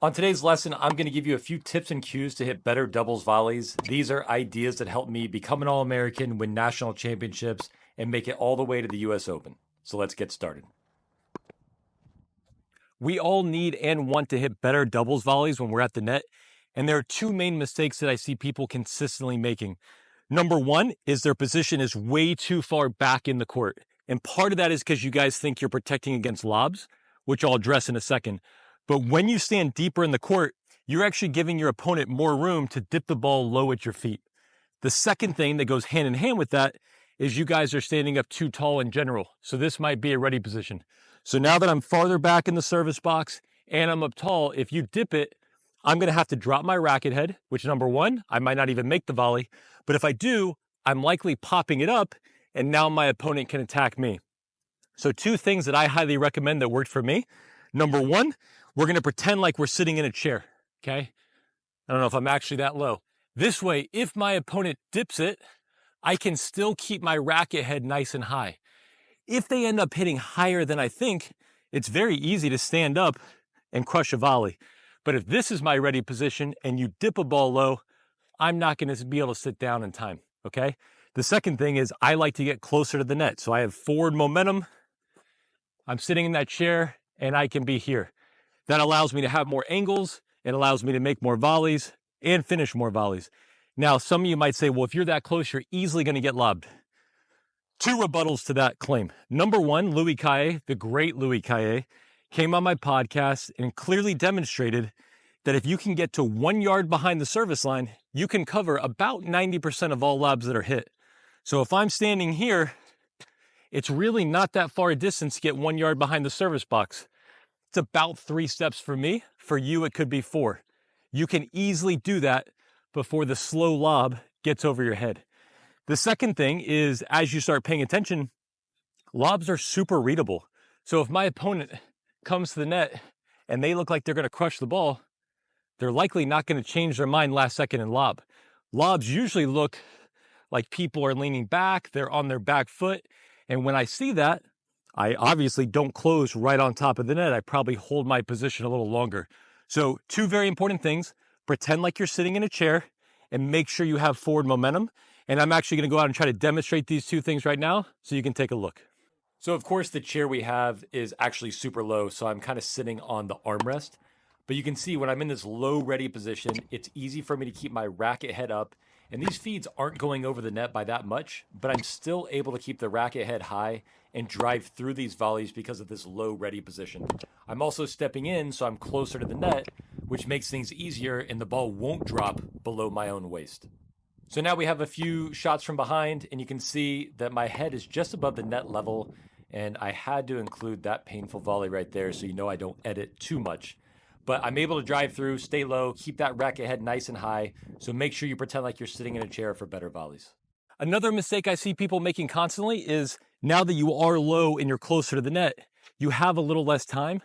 On today's lesson, I'm going to give you a few tips and cues to hit better doubles volleys. These are ideas that help me become an All-American, win national championships, and make it all the way to the US Open. So let's get started. We all need and want to hit better doubles volleys when we're at the net. And there are two main mistakes that I see people consistently making. Number one is their position is way too far back in the court. And part of that is because you guys think you're protecting against lobs, which I'll address in a second. But when you stand deeper in the court, you're actually giving your opponent more room to dip the ball low at your feet. The second thing that goes hand in hand with that is you guys are standing up too tall in general. So this might be a ready position. So now that I'm farther back in the service box and I'm up tall, if you dip it, I'm going to have to drop my racket head, which number one, I might not even make the volley. But if I do, I'm likely popping it up and now my opponent can attack me. So two things that I highly recommend that worked for me. Number one, we're going to pretend like we're sitting in a chair, okay? I don't know if I'm actually that low. This way, if my opponent dips it, I can still keep my racket head nice and high. If they end up hitting higher than I think, it's very easy to stand up and crush a volley. But if this is my ready position and you dip a ball low, I'm not going to be able to sit down in time, okay? The second thing is I like to get closer to the net. So I have forward momentum. I'm sitting in that chair and I can be here. That allows me to have more angles. It allows me to make more volleys and finish more volleys. Now, some of you might say, well, if you're that close, you're easily going to get lobbed. Two rebuttals to that claim. Number one, Louis Caillet, the great Louis Caillet, came on my podcast and clearly demonstrated that if you can get to 1 yard behind the service line, you can cover about 90% of all lobs that are hit. So if I'm standing here, it's really not that far a distance to get 1 yard behind the service box. It's about 3 steps for me. For you, it could be 4. You can easily do that before the slow lob gets over your head. The second thing is, as you start paying attention, lobs are super readable. So if my opponent comes to the net and they look like they're going to crush the ball, they're likely not going to change their mind last second and lob. Lobs usually look like people are leaning back, they're on their back foot. And when I see that, I obviously don't close right on top of the net. I probably hold my position a little longer. So two very important things. Pretend like you're sitting in a chair and make sure you have forward momentum. And I'm actually going to go out and try to demonstrate these two things right now so you can take a look. So of course the chair we have is actually super low. So I'm kind of sitting on the armrest. But you can see when I'm in this low ready position, it's easy for me to keep my racket head up. And these feeds aren't going over the net by that much, but I'm still able to keep the racket head high and drive through these volleys because of this low ready position. I'm also stepping in so I'm closer to the net, which makes things easier and the ball won't drop below my own waist. So now we have a few shots from behind and you can see that my head is just above the net level and I had to include that painful volley right there so you know I don't edit too much. But I'm able to drive through, stay low, keep that racket head nice and high. So make sure you pretend like you're sitting in a chair for better volleys. Another mistake I see people making constantly is now that you are low and you're closer to the net, you have a little less time,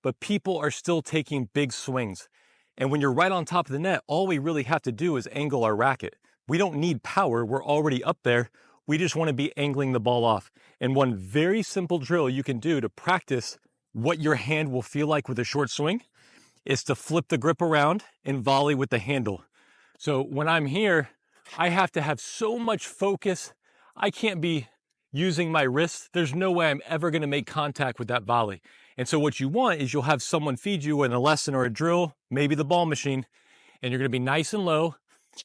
but people are still taking big swings. And when you're right on top of the net, all we really have to do is angle our racket. We don't need power. We're already up there. We just want to be angling the ball off. And one very simple drill you can do to practice what your hand will feel like with a short swing is to flip the grip around and volley with the handle. So when I'm here, I have to have so much focus. I can't be using my wrist. There's no way I'm ever going to make contact with that volley. And so what you want is you'll have someone feed you in a lesson or a drill, maybe the ball machine, and you're going to be nice and low,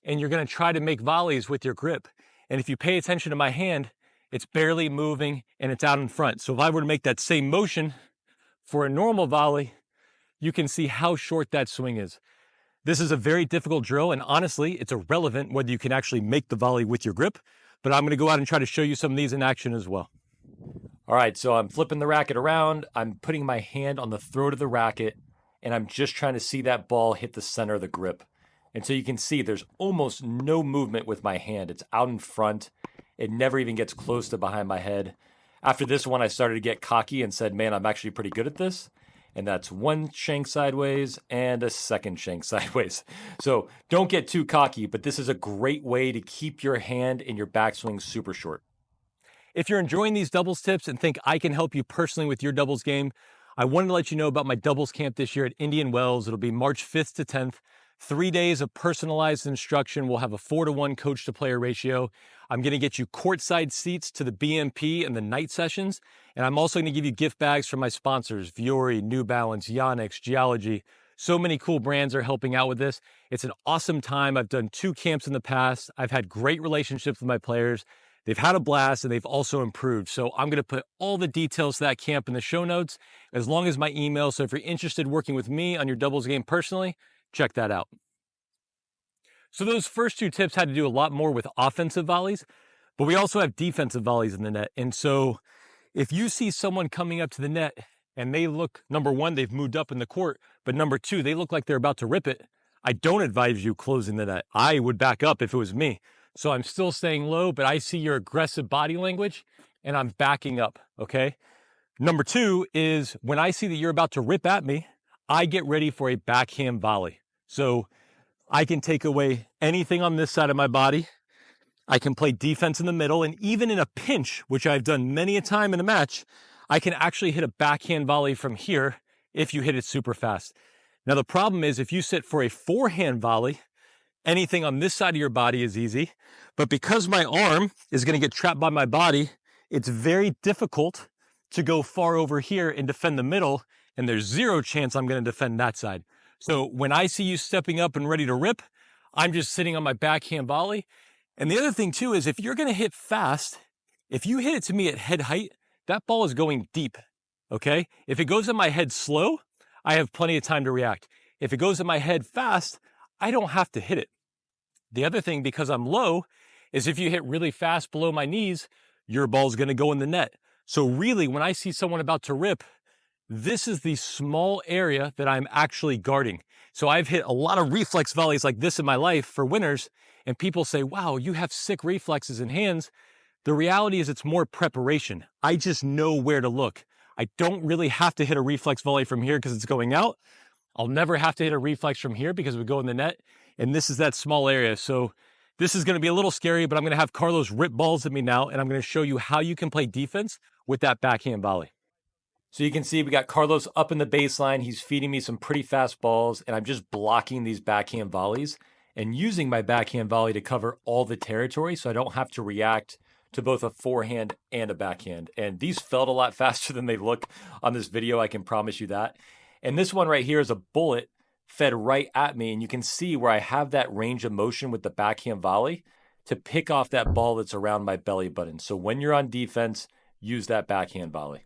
and you're going to try to make volleys with your grip. And if you pay attention to my hand, it's barely moving and it's out in front. So if I were to make that same motion for a normal volley, you can see how short that swing is. This is a very difficult drill, and honestly, it's irrelevant whether you can actually make the volley with your grip, but I'm going to go out and try to show you some of these in action as well. All right, so I'm flipping the racket around. I'm putting my hand on the throat of the racket, and I'm just trying to see that ball hit the center of the grip. And so you can see there's almost no movement with my hand. It's out in front. It never even gets close to behind my head. After this one, I started to get cocky and said, man, I'm actually pretty good at this. And that's one shank sideways and a second shank sideways. So don't get too cocky, but this is a great way to keep your hand and your backswing super short. If you're enjoying these doubles tips and think I can help you personally with your doubles game, I wanted to let you know about my doubles camp this year at Indian Wells. It'll be March 5th to 10th. 3 days of personalized instruction. We'll have a 4-to-1 coach to player ratio. I'm going to get you courtside seats to the BNP and the night sessions. And I'm also going to give you gift bags from my sponsors, Vuori, New Balance, Yonex, Geology. So many cool brands are helping out with this. It's an awesome time. I've done 2 camps in the past. I've had great relationships with my players. They've had a blast and they've also improved. So I'm going to put all the details to that camp in the show notes, as long as my email. So if you're interested in working with me on your doubles game personally, check that out. So those first 2 tips had to do a lot more with offensive volleys, but we also have defensive volleys in the net. And so if you see someone coming up to the net and they look, number 1, they've moved up in the court, but number 2, they look like they're about to rip it, I don't advise you closing the net. I would back up if it was me. So I'm still staying low, but I see your aggressive body language and I'm backing up, okay? Number 2 is when I see that you're about to rip at me, I get ready for a backhand volley. So I can take away anything on this side of my body. I can play defense in the middle, and even in a pinch, which I've done many a time in a match, I can actually hit a backhand volley from here if you hit it super fast. Now the problem is if you sit for a forehand volley, anything on this side of your body is easy, but because my arm is going to get trapped by my body, it's very difficult to go far over here and defend the middle, and there's 0 chance I'm going to defend that side. So when I see you stepping up and ready to rip, I'm just sitting on my backhand volley. And the other thing too is if you're going to hit fast, if you hit it to me at head height, that ball is going deep, okay? If it goes in my head slow, I have plenty of time to react. If it goes in my head fast, I don't have to hit it. The other thing, because I'm low, is if you hit really fast below my knees, your ball's going to go in the net. So really, when I see someone about to rip, this is the small area that I'm actually guarding. So I've hit a lot of reflex volleys like this in my life for winners, and people say, wow, you have sick reflexes in hands. The reality is it's more preparation. I just know where to look. I don't really have to hit a reflex volley from here because it's going out. I'll never have to hit a reflex from here because it would go in the net, and this is that small area. So this is going to be a little scary, but I'm going to have Carlos rip balls at me now, and I'm going to show you how you can play defense with that backhand volley. So you can see we got Carlos up in the baseline. He's feeding me some pretty fast balls, and I'm just blocking these backhand volleys and using my backhand volley to cover all the territory so I don't have to react to both a forehand and a backhand. And these felt a lot faster than they look on this video, I can promise you that. And this one right here is a bullet fed right at me, and you can see where I have that range of motion with the backhand volley to pick off that ball that's around my belly button. So when you're on defense, use that backhand volley.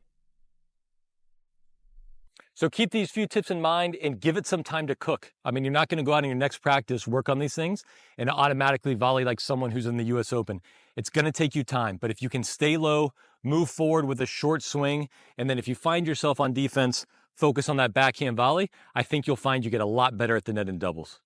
So keep these few tips in mind and give it some time to cook. I mean, you're not going to go out in your next practice, work on these things, and automatically volley like someone who's in the US Open. It's going to take you time, but if you can stay low, move forward with a short swing, and then if you find yourself on defense, focus on that backhand volley, I think you'll find you get a lot better at the net in doubles.